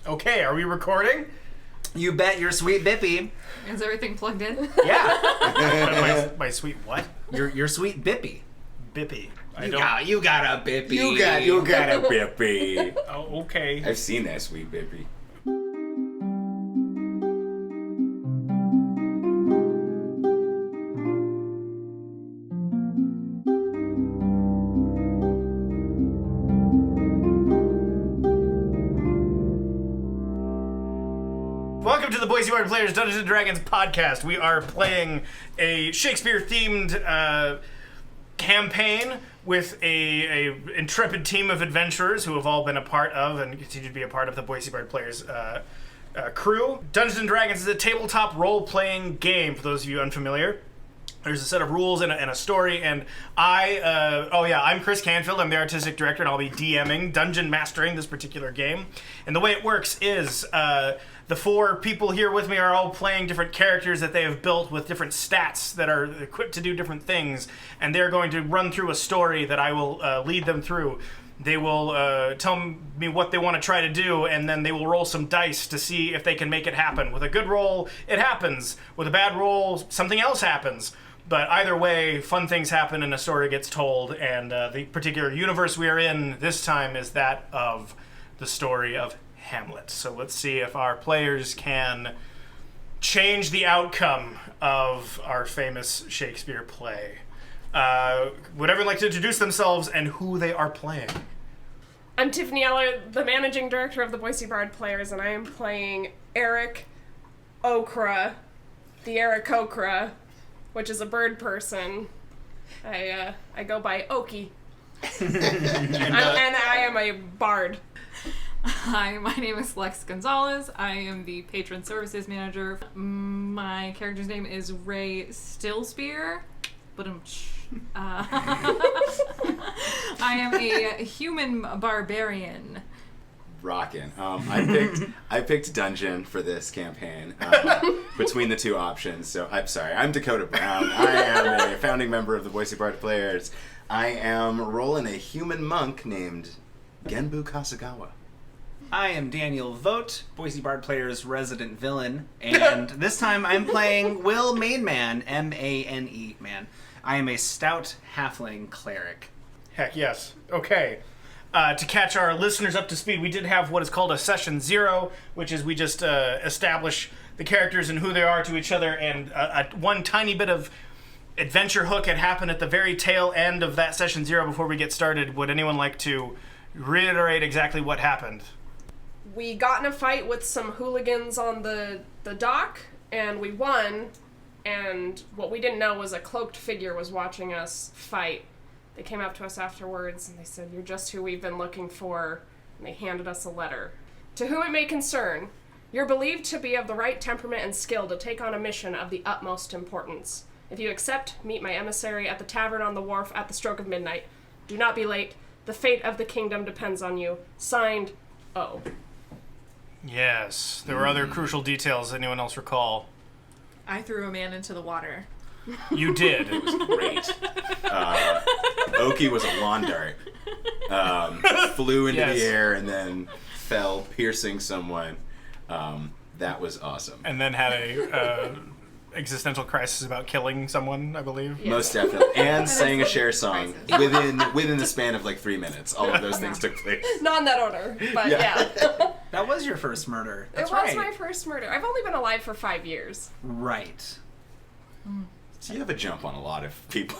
Okay, are we recording? You bet your sweet bippy. Is everything plugged in? Yeah. my sweet what? Your sweet bippy. Bippy. You got a bippy. You got a bippy. Oh, okay. I've seen that sweet bippy. Welcome to the Boise Bard Players Dungeons & Dragons podcast. We are playing a Shakespeare-themed campaign with a intrepid team of adventurers who have all been a part of and continue to be a part of the Boise Bard Players crew. Dungeons & Dragons is a tabletop role-playing game, for those of you unfamiliar. There's a set of rules and a story, and I'm Chris Canfield. I'm the artistic director, and I'll be DMing, dungeon mastering this particular game. And the way it works is the four people here with me are all playing different characters that they have built with different stats that are equipped to do different things, and they're going to run through a story that I will lead them through. They will tell me what they want to try to do, and then they will roll some dice to see if they can make it happen. With a good roll, it happens. With a bad roll, something else happens. But either way, fun things happen and a story gets told, and the particular universe we are in this time is that of the story of Hamlet. So let's see if our players can change the outcome of our famous Shakespeare play. Would everyone like to introduce themselves and who they are playing? I'm Tiffany Eller, the managing director of the Boise Bard Players, and I am playing Erick, Okra, the Erick Okra, which is a bird person. I go by Oki. And I am a bard. Hi, my name is Lex Gonzalez. I am the patron services manager. My character's name is Rey Stillspeare. But I am a human barbarian. Rockin'. I picked dungeon for this campaign between the two options. So I'm sorry. I'm Dakotah Brown. I am a founding member of the Boise Bard Players. I am rolling a human monk named Genbu Kasugawa. I am Daniel Vogt, Boise Bard Players' resident villain, and this time I'm playing Will Maneman, M-A-N-E, man. I am a stout halfling cleric. Heck yes. Okay. To catch our listeners up to speed, we did have what is called a session 0, which is we just establish the characters and who they are to each other, and one tiny bit of adventure hook had happened at the very tail end of that session 0 before we get started. Would anyone like to reiterate exactly what happened? We got in a fight with some hooligans on the dock, and we won, and what we didn't know was a cloaked figure was watching us fight. They came up to us afterwards, and they said, "You're just who we've been looking for," and they handed us a letter. To whom it may concern, you're believed to be of the right temperament and skill to take on a mission of the utmost importance. If you accept, meet my emissary at the tavern on the wharf at the stroke of midnight. Do not be late. The fate of the kingdom depends on you. Signed, O. Yes. There were other crucial details. Anyone else recall? I threw a man into the water. You did. It was great. Oki was a lawn dart. Flew into the air and then fell, piercing someone. That was awesome. And then had a existential crisis about killing someone, I believe. Yes. Most definitely. And sang a Cher song within the span of like 3 minutes. All of those things took place. Not in that order, but yeah. That was your first murder. That's It was right. my first murder. I've only been alive for 5 years. Right. So you have a jump on a lot of people.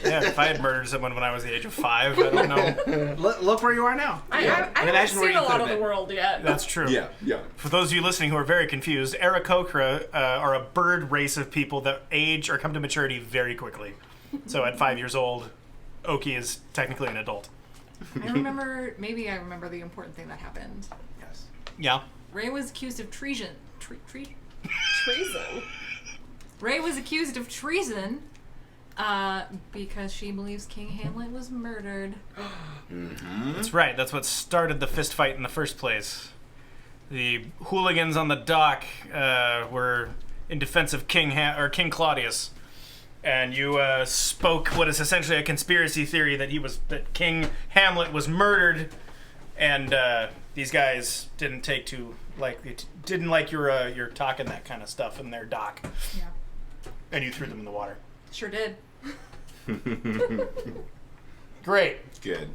Yeah, if I had murdered someone when I was the age of 5, I don't know. Look where you are now. I haven't imagine where seen you a lot could've of the been. world yet. That's true. Yeah. For those of you listening who are very confused, Erick Okra are a bird race of people that age or come to maturity very quickly. So at 5 years old, Oki is technically an adult. I remember the important thing that happened. Yes. Yeah. Rey was accused of treason. Treason. Rey was accused of treason because she believes King Hamlet was murdered. Mm-hmm. That's right. That's what started the fist fight in the first place. The hooligans on the dock were in defense of King Claudius, and you spoke what is essentially a conspiracy theory that King Hamlet was murdered And these guys didn't like your talking that kind of stuff in their dock. Yeah. And you threw them in the water. Sure did. Great. Good.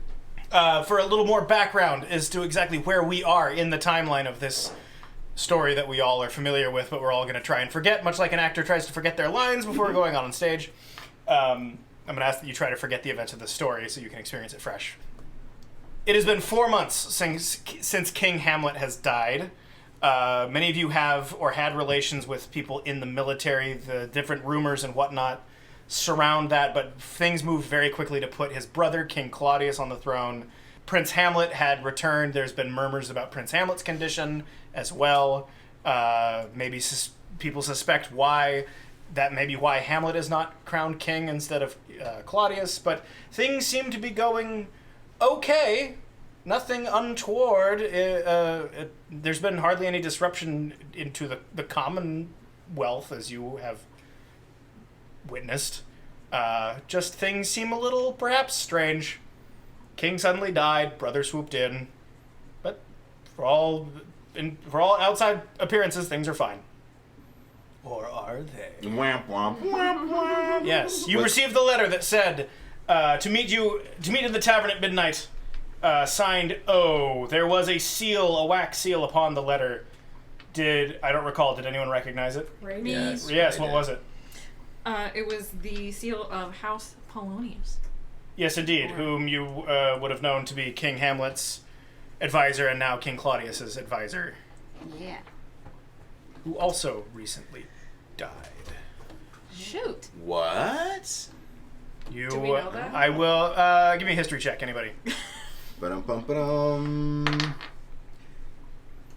For a little more background as to exactly where we are in the timeline of this story that we all are familiar with, but we're all going to try and forget, much like an actor tries to forget their lines before going on stage. I'm going to ask that you try to forget the events of the story so you can experience it fresh. It has been 4 months since King Hamlet has died. Many of you have or had relations with people in the military. The different rumors and whatnot surround that, but things moved very quickly to put his brother, King Claudius, on the throne. Prince Hamlet had returned. There's been murmurs about Prince Hamlet's condition as well. Maybe people suspect why Hamlet is not crowned king instead of Claudius, but things seem to be going okay. Nothing untoward. There's been hardly any disruption into the Commonwealth, as you have witnessed. Just things seem a little, perhaps, strange. King suddenly died, brother swooped in, but for all outside appearances, things are fine. Or are they? Wamp, wamp, wamp, wamp. Yes, you received the letter that said to meet in the tavern at midnight. Signed O. There was a wax seal upon the letter. I don't recall. Did anyone recognize it? Right. Yes. Yes. I What did. was it? It was the seal of House Polonius. Yes, indeed. Whom you would have known to be King Hamlet's advisor and now King Claudius's advisor, Yeah. who also recently died. Shoot. What? You. Do we know that? I will. Give me a history check. Anybody? Ba-dum-bum-ba-dum.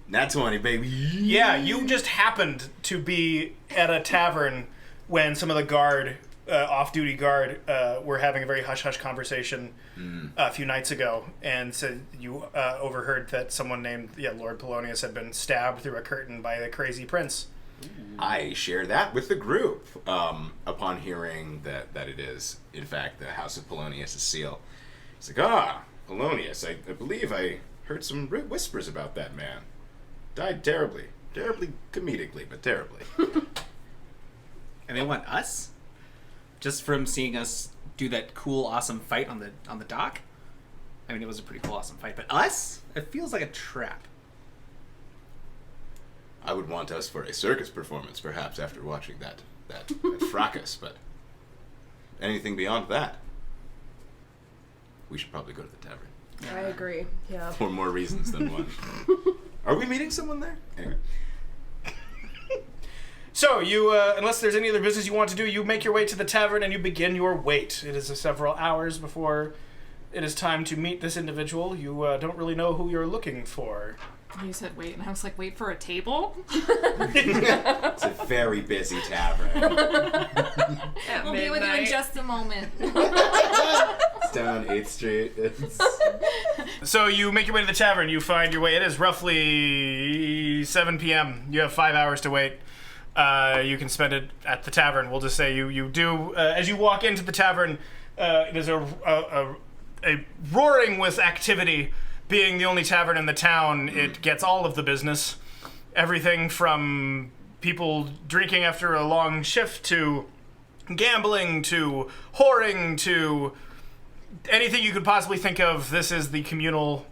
Nat 20, baby. Yeah, you just happened to be at a tavern when some of the off-duty guard, were having a very hush-hush conversation a few nights ago, and said you overheard that someone named Lord Polonius had been stabbed through a curtain by the crazy prince. I share that with the group upon hearing that it is, in fact, the House of Polonius' seal. It's like, Polonius, I believe I heard some whispers about that man. Died terribly. Terribly comedically, but terribly. And they want us? Just from seeing us do that cool, awesome fight on the dock? I mean, it was a pretty cool, awesome fight, but us? It feels like a trap. I would want us for a circus performance, perhaps, after watching that fracas, but anything beyond that, we should probably go to the tavern. I agree. Yeah. For more reasons than one. Are we meeting someone there? Anyway. So, you, unless there's any other business you want to do, you make your way to the tavern and you begin your wait. It is several hours before it is time to meet this individual. You don't really know who you're looking for. You said wait, and I was like, wait for a table? It's a very busy tavern. We'll be with you in just a moment. It's down on 8th Street. So you make your way to the tavern. You find your way. It is roughly 7 p.m. You have 5 hours to wait. You can spend it at the tavern. We'll just say you do. As you walk into the tavern, it is a roaring with activity. Being the only tavern in the town, it gets all of the business. Everything from people drinking after a long shift to gambling to whoring to anything you could possibly think of. This is the communal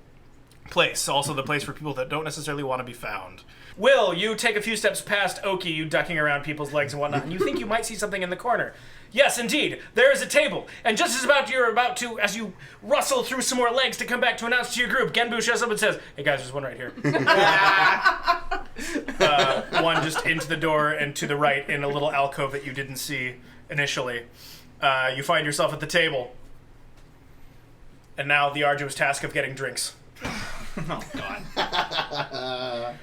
place. Also the place for people that don't necessarily want to be found. Will, you take a few steps past Oki, you ducking around people's legs and whatnot, and you think you might see something in the corner. Yes, indeed, there is a table, and just as you rustle through some more legs to come back to announce to your group, Genbu shows up and says, "Hey guys, there's one right here." One just into the door and to the right in a little alcove that you didn't see initially. You find yourself at the table, and now the arduous task of getting drinks. Oh, God.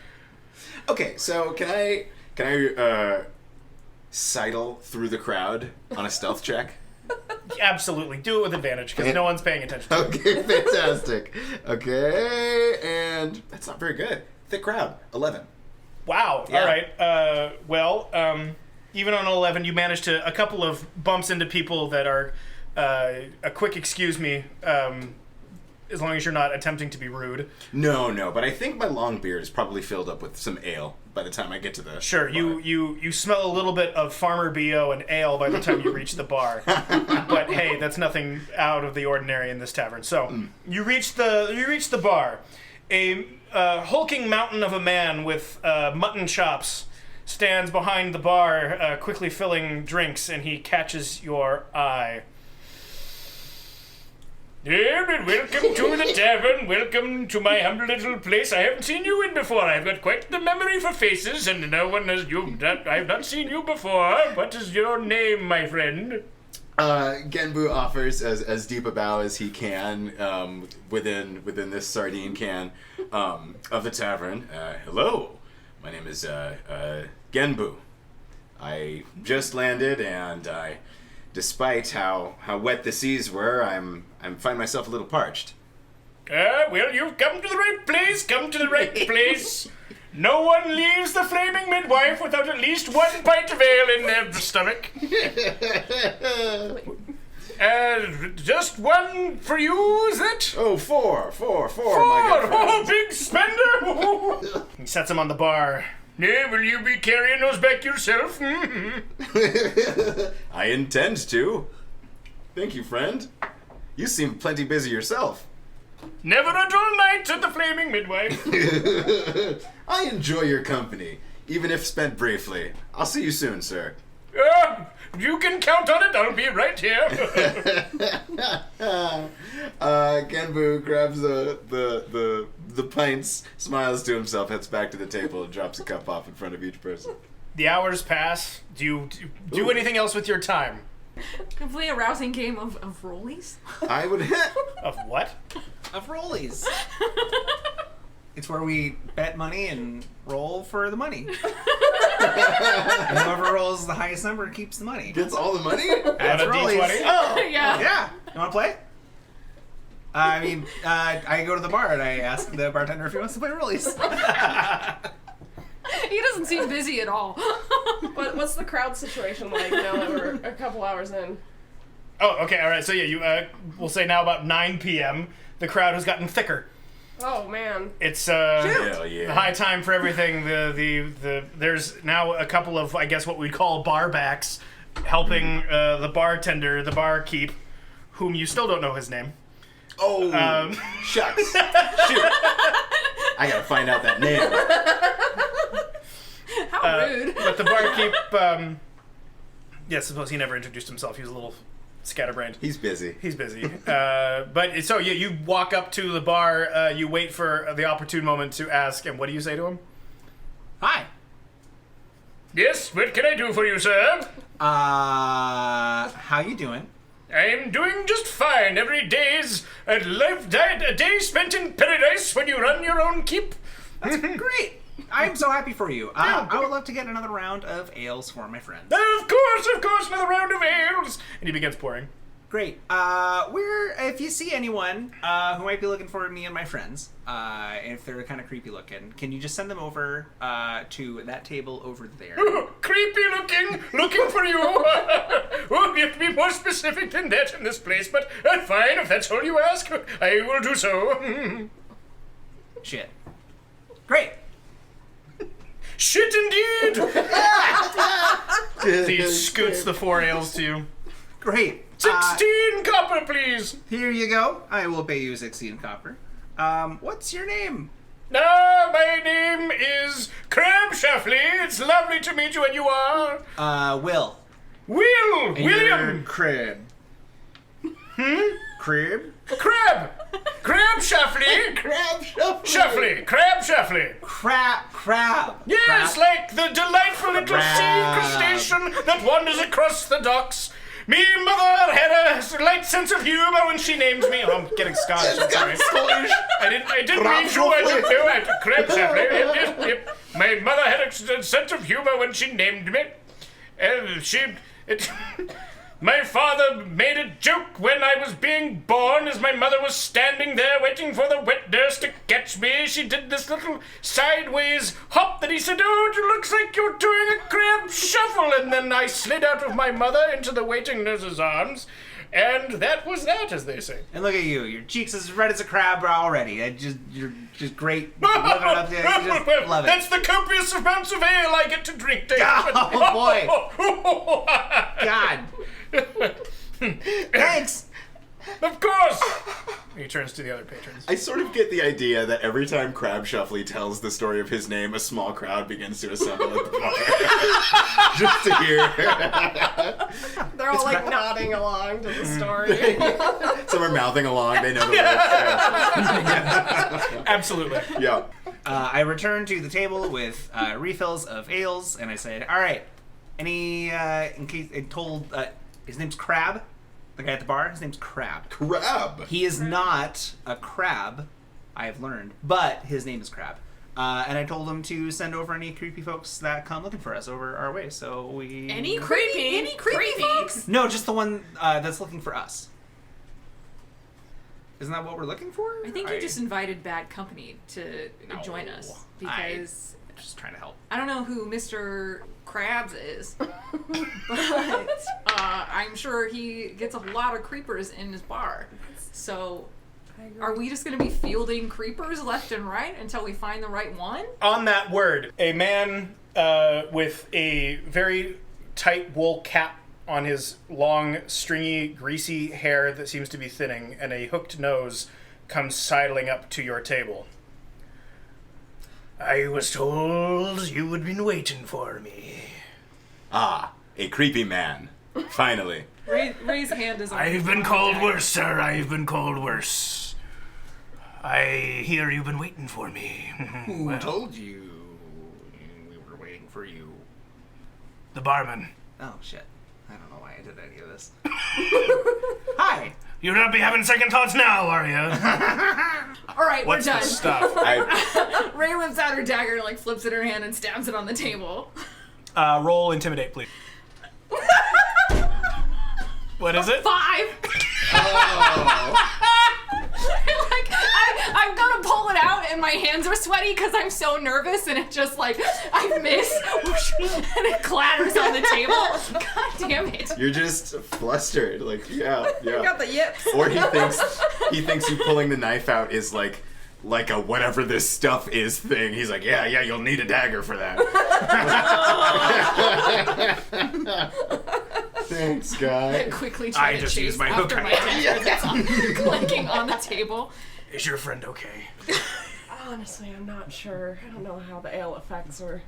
Okay, so can I sidle through the crowd on a stealth check? Absolutely. Do it with advantage, because no one's paying attention to it. Okay, fantastic. Okay, and that's not very good. Thick crowd, 11. Wow. Yeah. All right. Even on an 11, you manage to a couple of bumps into people that are a quick excuse me as long as you're not attempting to be rude. No, but I think my long beard is probably filled up with some ale by the time I get to the Sure, bar. you smell a little bit of Farmer B.O. and ale by the time you reach the bar. But hey, that's nothing out of the ordinary in this tavern. So, you reach the bar. A hulking mountain of a man with mutton chops stands behind the bar, quickly filling drinks, and he catches your eye. Welcome to the tavern. Welcome to my humble little place. I haven't seen you in before. I've got quite the memory for faces, and no one has I've not seen you before. What is your name, my friend? Genbu offers as deep a bow as he can within this sardine can of the tavern. Hello, my name is Genbu. I just landed, and despite how wet the seas were, I find myself a little parched. Well, you've come to the right place. Come to the right place. No one leaves the flaming midwife without at least one pint of ale in their stomach. Just one for you, is it? Oh, four, my good Oh, friend. big spender! He sets him on the bar. Yeah, will you be carrying those back yourself? I intend to. Thank you, friend. You seem plenty busy yourself. Never a dull night at the flaming midwife. I enjoy your company, even if spent briefly. I'll see you soon, sir. You can count on it. I'll be right here. Genbu grabs the pints, smiles to himself, heads back to the table, and drops a cup off in front of each person. The hours pass. Do you do anything else with your time? Can play a rousing game of rollies? I would Of what? Of rollies. It's where we bet money and roll for the money. And whoever rolls the highest number keeps the money. gets all the money. That's On a rollies. D20? Oh, Yeah. yeah. You want to play? I go to the bar and I ask the bartender if he wants to play rollies. He doesn't seem busy at all. But what's the crowd situation like now that we're a couple hours in? Oh, okay, all right. So yeah, we'll say now about 9 p.m. The crowd has gotten thicker. Oh man. It's Hell yeah. the high time for everything. The there's now a couple of, I guess, what we'd call barbacks helping the bartender, the barkeep, whom you still don't know his name. Oh, shucks. Shoot. I gotta find out that name. How rude. But the barkeep, yeah, suppose he never introduced himself. He was a little scatterbrained. He's busy. He's busy. But so yeah, you walk up to the bar. You wait for the opportune moment to ask, and what do you say to him? Hi. Yes, what can I do for you, sir? How you doing? I'm doing just fine. Every day's a day spent in paradise when you run your own keep. That's great. I'm so happy for you. I would love to get another round of ales for my friends. Of course, another round of ales. And he begins pouring. Great. If you see anyone who might be looking for me and my friends, if they're kind of creepy looking, can you just send them over to that table over there? Creepy looking for you. Oh, you have to be more specific than that in this place, but fine, if that's all you ask, I will do so. Shit. Great. Shit indeed! He scoots the 4 ales to you. Great. 16 copper, please. Here you go. I will pay you 16 copper. What's your name? My name is Crab Shuffley. It's lovely to meet you, and you are? Will. Will! And William! you're Crib. Crib? Crab! Crab Shuffley! Crab shuffle. Shuffley! Crab Shuffley! Crab. Yes, Crab. like the delightful little sea Crab. crustacean that wanders across the docks. Me mother had a light sense of humor when she named me. Oh, I'm getting Scottish. I'm sorry. I didn't mean to. I don't know. Crab Shuffley. Yep. My mother had a sense of humor when she named me. My father made a joke when I was being born as my mother was standing there waiting for the wet nurse to catch me. She did this little sideways hop that he said, "Oh, it looks like you're doing a crab shuffle." And then I slid out of my mother into the waiting nurse's arms. And that was that, as they say. And look at you. Your cheeks as red as a crab already. You're just great. Living it up there. You just love it. That's the copious amounts of ale I get to drink, David. Oh, boy. God. Thanks. Of course! He turns to the other patrons. I sort of get the idea that every time Crab Shuffley tells the story of his name, a small crowd begins to assemble at the bar. Just to hear. They're all like nodding along to the story. Some are mouthing along, they know the words. Absolutely. Yeah. I return to the table with refills of ales, and I said, all right, in case I told, his name's Crab. The guy at the bar, his name's Crab. Crab! He is not a crab, I have learned, but his name is Crab. And I told him to send over any creepy folks that come looking for us over our way, so we... Any creepy folks? No, just the one that's looking for us. Isn't that what we're looking for? I think you just invited bad company to join us because I'm just trying to help. I don't know who Mr. Krabs is, but I'm sure he gets a lot of creepers in his bar. So, are we just going to be fielding creepers left and right until we find the right one? On that word, a man with a very tight wool cap on his long, stringy, greasy hair that seems to be thinning, and a hooked nose comes sidling up to your table. I was told you had been waiting for me. Ah, a creepy man. Finally. Ray's hand is on I've been called worse, sir. I've been called worse. I hear you've been waiting for me. Who told you we were waiting for you? The barman. Oh, shit. I don't know why I did any of this. Hi! You'll not be having second thoughts now, are you? All right, What's we're the done. stuff? Ray whips out her dagger and like flips it in her hand and stabs it on the table. Roll intimidate, please. What is it? 5. Like I'm gonna pull it out and my hands are sweaty because I'm so nervous and it just like I miss and it clatters on the table. God damn it! You're just flustered, like yeah. You got the yips. Or he thinks you pulling the knife out is like a whatever this stuff is thing. He's like, yeah, you'll need a dagger for that. Thanks, guy. I quickly try I to just chase used my after hook. my dagger that's clanking on the table. Is your friend okay? Honestly, I'm not sure. I don't know how the ale affects her.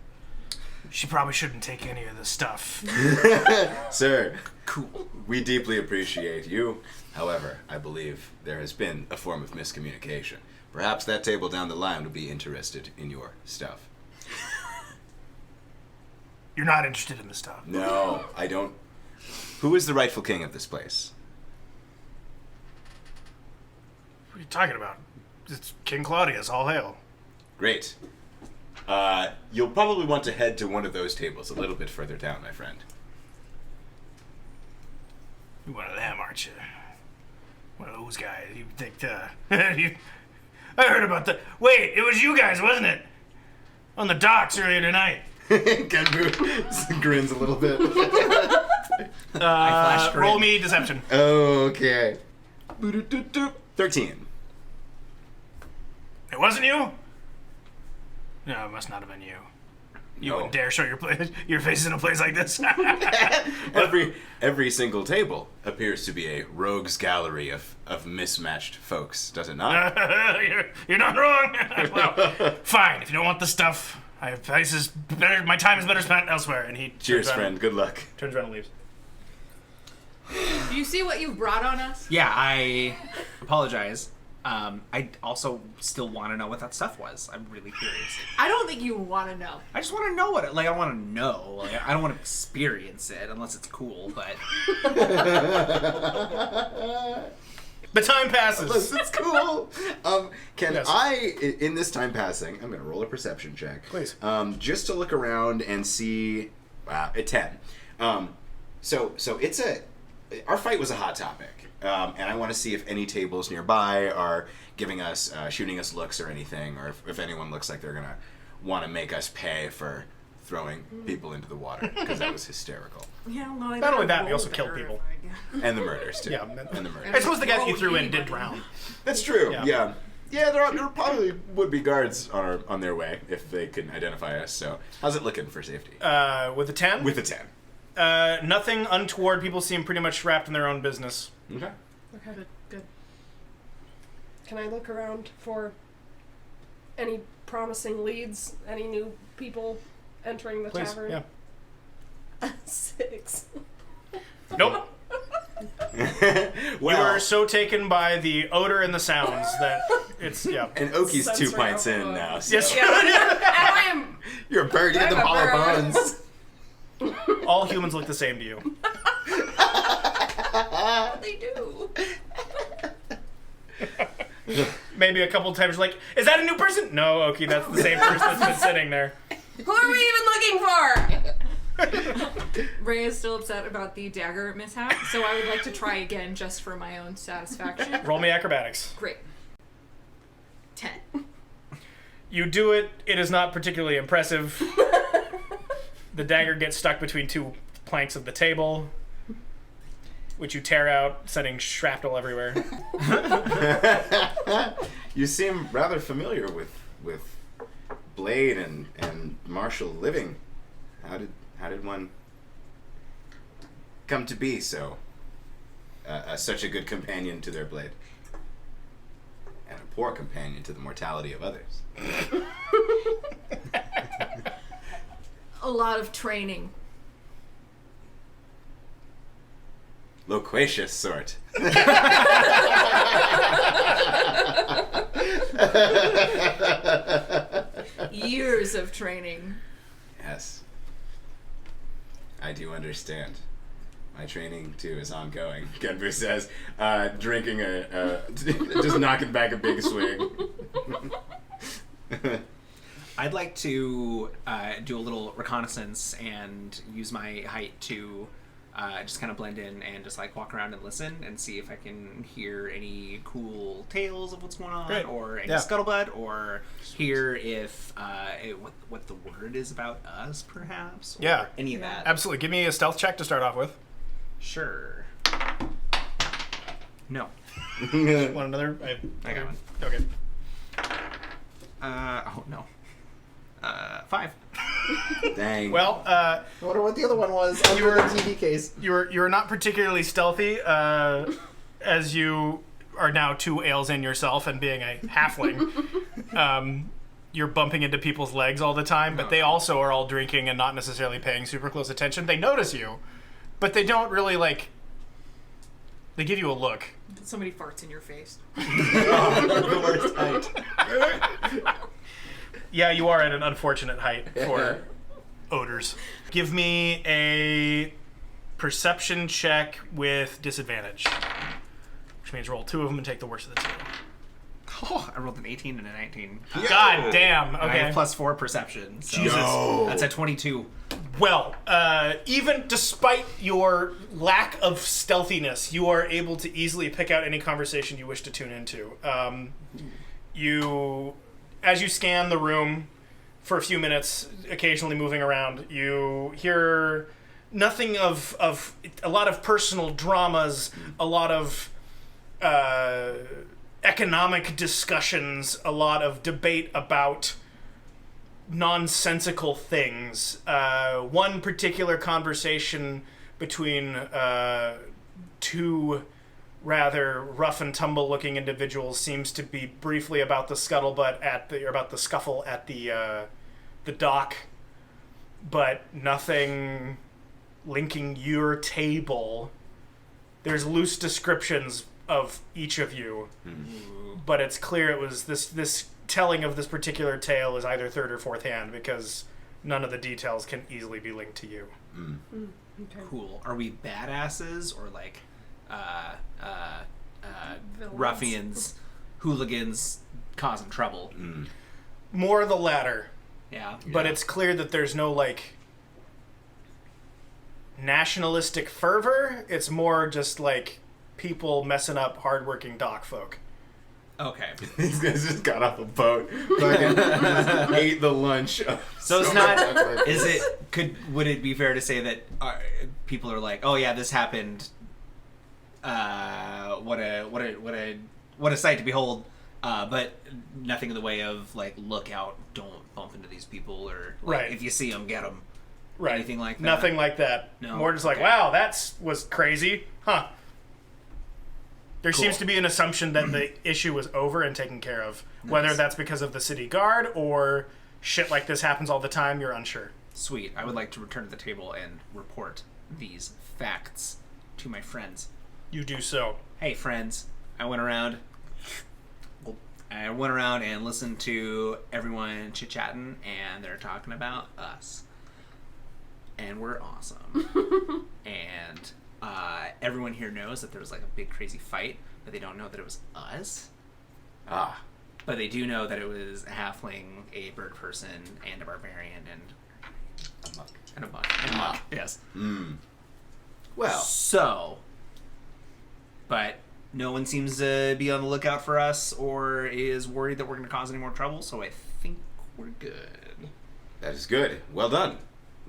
She probably shouldn't take any of this stuff. Sir, cool. We deeply appreciate you. However, I believe there has been a form of miscommunication. Perhaps that table down the line would be interested in your stuff. You're not interested in this stuff. No, I don't. Who is the rightful king of this place? What are you talking about? It's King Claudius, all hail. Great. You'll probably want to head to one of those tables a little bit further down, my friend. You're one of them, aren't you? One of those guys. You think, I heard about the... Wait, it was you guys, wasn't it? On the docks earlier tonight. Genbu grins a little bit. Roll me deception. Okay. 13. It wasn't you? No, it must not have been you. You wouldn't dare show your face in a place like this. Every single table appears to be a rogues gallery of mismatched folks, does it not? You're not wrong. Well, fine. If you don't want the stuff, I have places better. My time is better spent elsewhere. And he Cheers, friend. Good luck. Turns around and leaves. Do you see what you've brought on us? Yeah, I apologize. I also still want to know what that stuff was. I'm really curious. I don't think you want to know. I just want to know what it, like, I want to know. Like, I don't want to experience it unless it's cool, but... The time passes. It's cool. Can Yes. in this time passing, I'm going to roll a perception check. Please. Just to look around and see, a 10. So it's our fight was a hot topic. And I want to see if any tables nearby are giving us, shooting us looks or anything, or if anyone looks like they're going to want to make us pay for throwing people into the water because that was hysterical. Yeah, well, Not only that, we also killed people. And the murders, too. Yeah. And the murders. I suppose the guy that you threw in did drown. That's true. Yeah. Yeah. Yeah, there probably would be guards on their way if they can identify us. So, how's it looking for safety? With a 10? With a 10. Nothing untoward. People seem pretty much wrapped in their own business. Okay. Okay. Good. Can I look around for any promising leads? Any new people entering the Please, tavern? yeah. 6. Nope. You are so taken by the odor and the sounds that it's, yeah. And Oki's 2 Sensory pints in overload. now. So. Yes. And I am. You're a bird. You get I'm them a hollow bird. bones. All humans look the same to you. They do. Maybe a couple times you're like, is that a new person? No, Oki, that's the same person that's been sitting there. Who are we even looking for? Rey is still upset about the dagger mishap, so I would like to try again just for my own satisfaction. Roll me acrobatics. Great. 10. You do it. It is not particularly impressive. The dagger gets stuck between 2 planks of the table, which you tear out, sending shrapnel everywhere. You seem rather familiar with blade and martial living. How did one come to be so such a good companion to their blade, and a poor companion to the mortality of others? A lot of training. Loquacious sort. Years of training. Yes. I do understand. My training, too, is ongoing, Genbu says, drinking just knocking back a big swig. I'd like to do a little reconnaissance and use my height to just kind of blend in and just like walk around and listen and see if I can hear any cool tales of what's going on, Great. or any Yeah. scuttlebutt, or hear if what the word is about us, perhaps. Or Yeah. any of that. Absolutely. Give me a stealth check to start off with. Sure. No. Want another? I got one. Okay. Oh no. 5. Dang. Well, I wonder what the other one was under the TV case. you were not particularly stealthy, as you are now 2 ales in yourself, and being a halfling, you're bumping into people's legs all the time. But they also are all drinking and not necessarily paying super close attention. They notice you, but they don't really like. They give you a look. Somebody farts in your face. The worst height. Yeah, you are at an unfortunate height for odors. Give me a perception check with disadvantage, which means roll 2 of them and take the worst of the 2. Oh, I rolled an 18 and a 19. God damn. And I Okay. have +4 perception. So Jesus. That's a 22. Well, even despite your lack of stealthiness, you are able to easily pick out any conversation you wish to tune into. As you scan the room for a few minutes, occasionally moving around, you hear nothing of a lot of personal dramas, a lot of economic discussions, a lot of debate about nonsensical things. One particular conversation between 2 rather rough and tumble looking individuals seems to be briefly about the scuttlebutt about the scuffle at the dock, but nothing linking your table. There's loose descriptions of each of you, but it's clear it was this telling of this particular tale is either third or fourth hand, because none of the details can easily be linked to you. Okay. Cool. Are we badasses or like Villains. ruffians, hooligans causing trouble? More the latter, Yeah. but it's clear that there's no like nationalistic fervor. It's more just like people messing up hardworking dock folk. Okay. These guys just got off a boat. Fucking just ate the lunch. So it's not. Would it be fair to say that people are like, oh yeah, this happened. What a sight to behold. But nothing in the way of like, look out, don't bump into these people, or like, Right. if you see them, get them. Right. Anything like that? Nothing like that. No? More just like, Okay. wow, was crazy. Huh. There Cool. seems to be an assumption that the issue was over and taken care of. Whether that's because of the city guard or shit like this happens all the time, you're unsure. Sweet. I would like to return to the table and report these facts to my friends. You do so. Hey, friends. I went around and listened to everyone chit-chatting, and they're talking about us. And we're awesome. And everyone here knows that there was like a big crazy fight, but they don't know that it was us. Ah. But they do know that it was a halfling, a bird person, and a barbarian, and a monk. Yes. Well. So, but no one seems to be on the lookout for us or is worried that we're going to cause any more trouble, so I think we're good. That is good. Well done.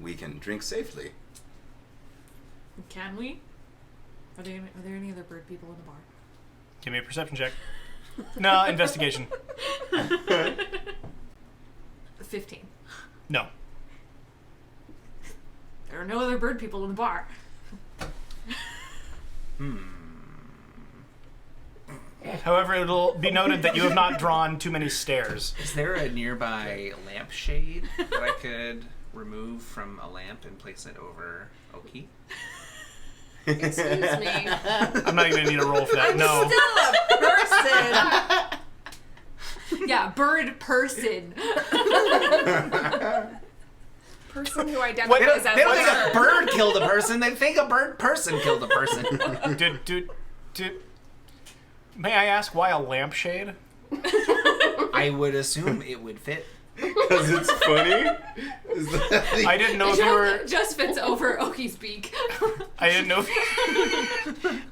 We can drink safely. Can we? Are there any other bird people in the bar? Give me a perception check. No, investigation. 15. No. There are no other bird people in the bar. However, it'll be noted that you have not drawn too many stairs. Is there a nearby lampshade that I could remove from a lamp and place it over Oki? Excuse me. I'm not even going to need a roll for that. No. Still a person. Yeah, bird person. Person who They identifies don't, as they don't think a a bird killed a person. They think a bird person killed a person. May I ask why a lampshade? I would assume it would fit. Because it's funny? Is that I didn't know if you were. Just fits over Oki's beak. I didn't know.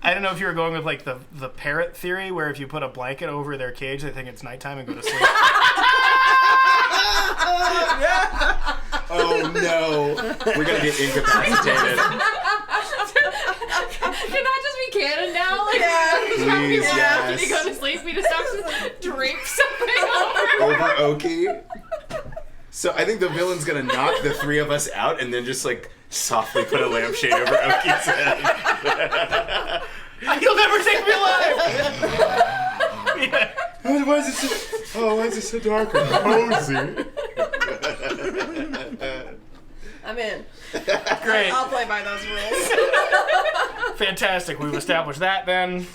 I didn't know if you were going with like the parrot theory, where if you put a blanket over their cage, they think it's nighttime and go to sleep. Oh no. We're going to get incapacitated. Can that just be canon now? Like, Please, When you yes. go to sleep, we just have to drape something over. Over Oki. So I think the villain's going to knock the three of us out and then just like softly put a lampshade over Oki's head. You'll never take me alive. Yeah. Why is it so dark and cozy? I'm in. Great. I'll play by those rules. Fantastic. We've established that then.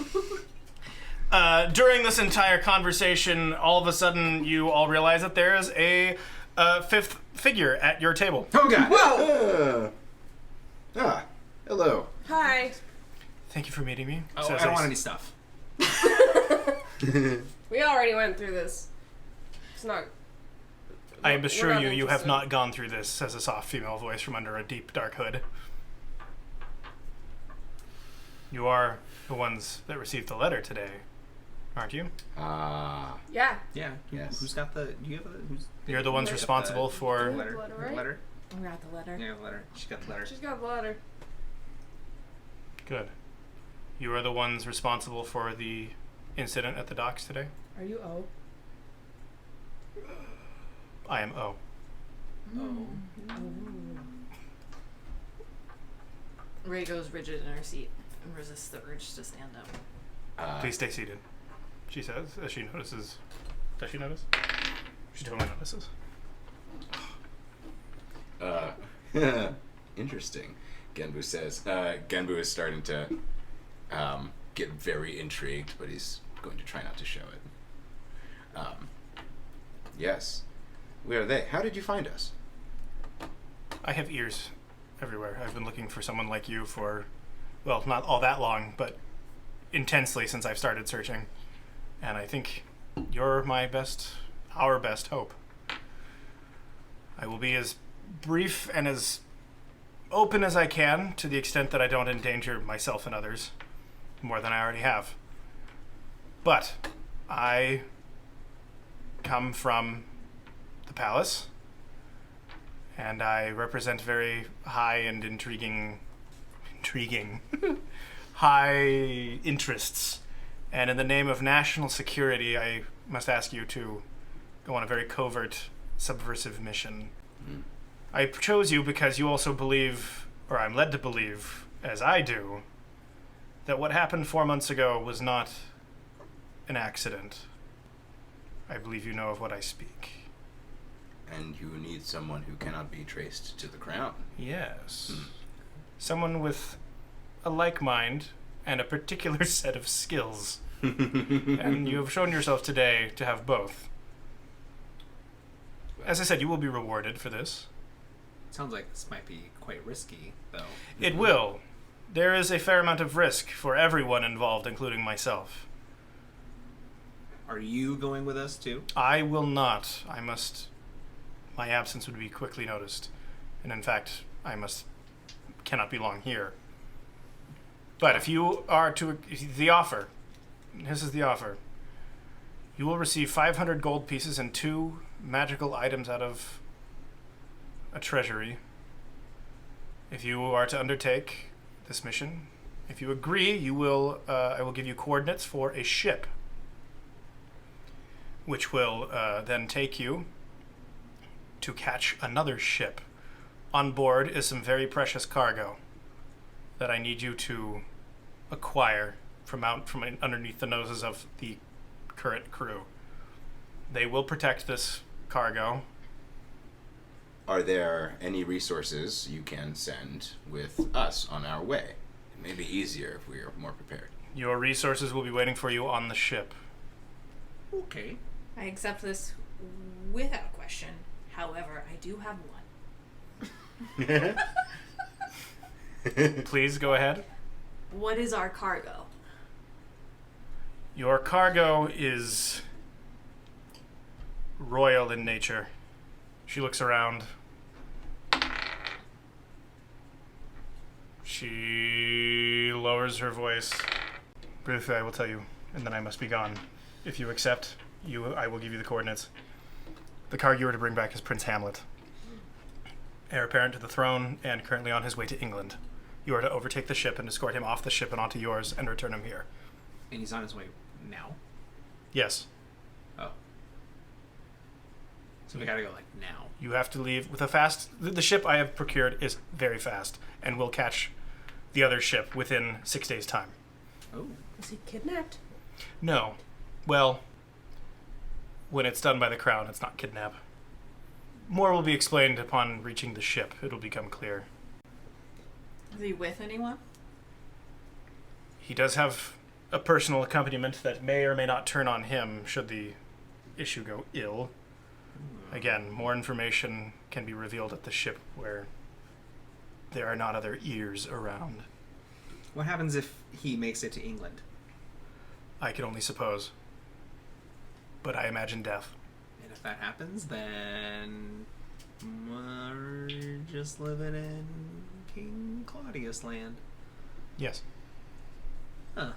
During this entire conversation, all of a sudden you all realize that there is a fifth figure at your table. Oh god. Hello. Hi. Thank you for meeting me. Oh, Says I don't Ace. want any stuff. We already went through this. It's not. I assure not you, you have interested. not gone through this, says a soft female voice from under a deep, dark hood. You are the ones that received the letter today, aren't you? Ah. Yeah. Yeah. Yes. Who's got the? Do you have the? You're the ones got responsible the for... letter. Letter, right? Letter. We got the letter. Yeah, the letter. She got the letter. She's got the letter. Good. You are the ones responsible for the incident at the docks today? Are you O? I am O. Oh. Rey goes rigid in her seat and resists the urge to stand up. Please stay seated, she says, as she notices. Does she notice? She totally notices. Interesting. Genbu says. Genbu is starting to get very intrigued, but he's going to try not to show it. Yes. Where are they? How did you find us? I have ears everywhere. I've been looking for someone like you for, well, not all that long, but intensely since I've started searching. And I think you're our best hope. I will be as brief and as open as I can, to the extent that I don't endanger myself and others more than I already have. But I come from the palace, and I represent very high and intriguing high interests. And in the name of national security, I must ask you to go on a very covert, subversive mission. I chose you because you also believe, or I'm led to believe, as I do, that what happened 4 months ago was not an accident. I believe you know of what I speak. And you need someone who cannot be traced to the crown. Yes. Someone with a like mind and a particular set of skills. And you have shown yourself today to have both. As I said, you will be rewarded for this. Sounds like this might be quite risky, though. It will. There is a fair amount of risk for everyone involved, including myself. Are you going with us, too? I will not. My absence would be quickly noticed. And in fact, cannot be long here. But if you are to, this is the offer. You will receive 500 gold pieces and 2 magical items out of a treasury. If you are to undertake this mission, if you agree, I will give you coordinates for a ship, which will then take you to catch another ship. On board is some very precious cargo that I need you to acquire from underneath the noses of the current crew. They will protect this cargo. Are there any resources you can send with us on our way? It may be easier if we are more prepared. Your resources will be waiting for you on the ship. Okay. I accept this without question. However, I do have one. Please go ahead. What is our cargo? Your cargo is royal in nature. She looks around. She lowers her voice. Briefly, I will tell you, and then I must be gone. If you accept, I will give you the coordinates. The cargo you are to bring back is Prince Hamlet, heir apparent to the throne, and currently on his way to England. You are to overtake the ship and escort him off the ship and onto yours and return him here. And he's on his way now? Yes. Oh. So we gotta go, now. You have to leave with a fast... The ship I have procured is very fast and will catch the other ship within 6 days' time. Oh. Was he kidnapped? No. Well, when it's done by the crown, it's not kidnap. More will be explained upon reaching the ship. It'll become clear. Is he with anyone? He does have a personal accompaniment that may or may not turn on him should the issue go ill. Again, more information can be revealed at the ship where there are not other ears around. What happens if he makes it to England? I can only suppose. But I imagine death. And if that happens, then we're just living in King Claudius land. Yes. Huh.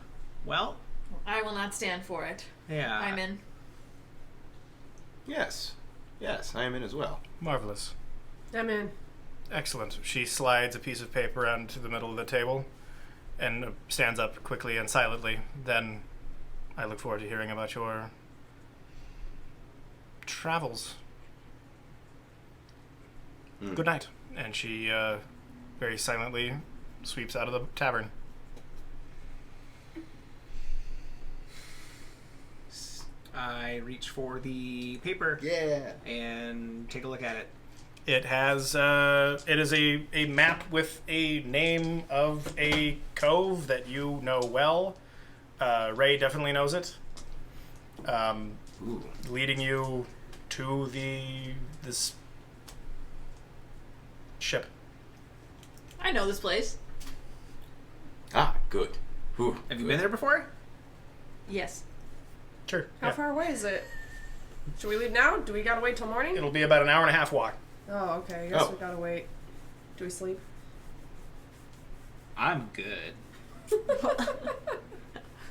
Well, I will not stand for it. yeah. I'm in. Yes. Yes, I am in as well. Marvelous. I'm in. Excellent. She slides a piece of paper onto the middle of the table and stands up quickly and silently. Then I look forward to hearing about your travels. Good night. And she very silently sweeps out of the tavern. I reach for the paper Yeah. and take a look at it. It has it is a map with a name of a cove that you know well. Rey definitely knows it. Leading you to this ship. I know this place. Ah, good. Whew, Have you good. been there before? Yes. Sure. How far away is it? Should we leave now? Do we gotta wait till morning? It'll be about an hour and a half walk. Oh, okay. I guess Oh. we gotta wait. Do we sleep? I'm good.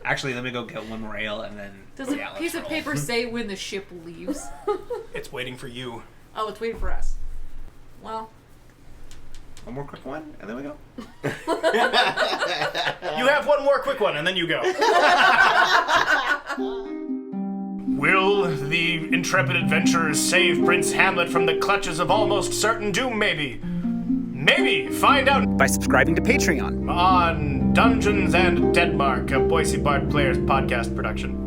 Actually, let me go get one more ale and then. Does a let's piece of roll. paper say when the ship leaves? It's waiting for you. Oh, it's waiting for us. Well, One more quick one, and then we go. You have one more quick one, and then you go. Will the intrepid adventurers save Prince Hamlet from the clutches of almost certain doom? Maybe. Maybe. Find out By subscribing to Patreon. on Dungeons and Denmark, a Boise Bard Players podcast production.